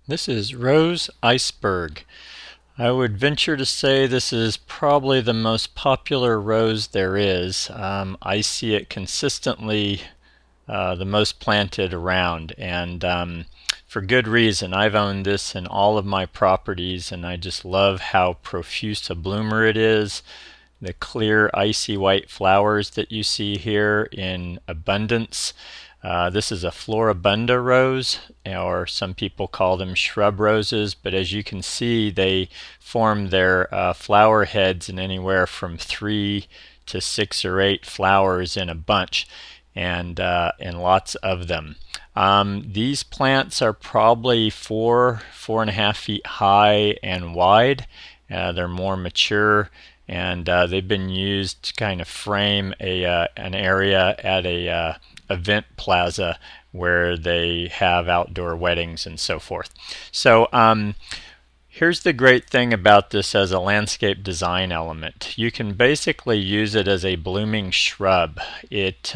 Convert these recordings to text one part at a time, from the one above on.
This is Rose Iceberg. I would venture to say this is probably the most popular rose there is. I see it consistently the most planted around, and for good reason. I've owned this in all of my properties, and I just love how profuse a bloomer it is. The clear, icy white flowers that you see here in abundance. This is a floribunda rose, or some people call them shrub roses, but as you can see, they form their flower heads in anywhere from 3 to 6 or 8 flowers in a bunch, and lots of them. These plants are probably 4.5 feet high and wide. They're more mature, and they've been used to kind of frame an area at a event plaza where they have outdoor weddings and so forth. So here's the great thing about this as a landscape design element. You can basically use it as a blooming shrub. It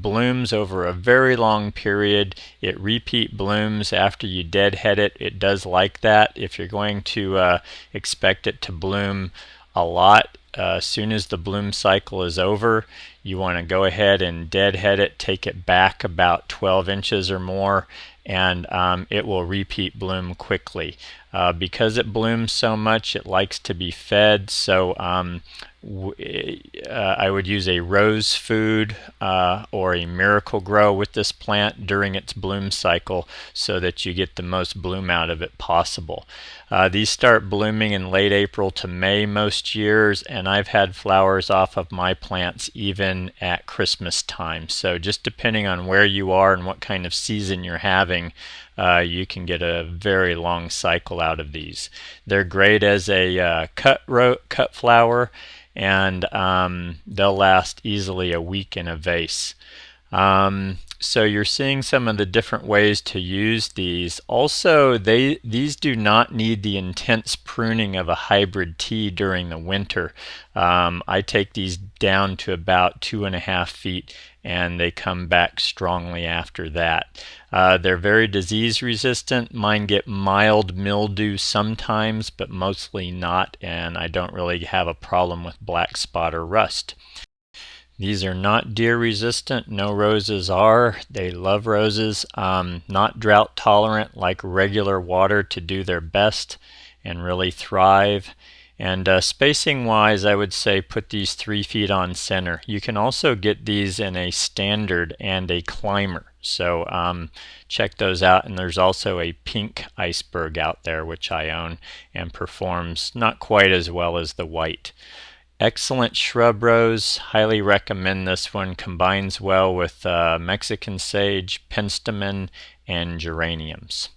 blooms over a very long period. It repeat blooms after you deadhead it. It does like that. If you're going to expect it to bloom a lot, as soon as the bloom cycle is over, you want to go ahead and deadhead it, take it back about 12 inches or more, and it will repeat bloom quickly. Because it blooms so much, it likes to be fed, so I would use a rose food or a miracle grow with this plant during its bloom cycle so that you get the most bloom out of it possible. These start blooming in late April to May most years, and I've had flowers off of my plants even at Christmas time. So just depending on where you are and what kind of season you're having, you can get a very long cycle out of these. They're great as a cut flower, and they'll last easily a week in a vase. So you're seeing some of the different ways to use these. Also, these do not need the intense pruning of a hybrid tea during the winter. I take these down to about 2.5 feet, and they come back strongly after that. They're very disease resistant. Mine get mild mildew sometimes, but mostly not, and I don't really have a problem with black spot or rust. These are not deer resistant. No roses are. They love roses. Not drought tolerant like regular water to do their best and really thrive. And spacing wise, I would say put these 3 feet on center. You can also get these in a standard and a climber. So check those out. And there's also a pink iceberg out there, which I own and performs not quite as well as the white. Excellent shrub rose. Highly recommend this one. Combines well with Mexican sage, penstemon, and geraniums.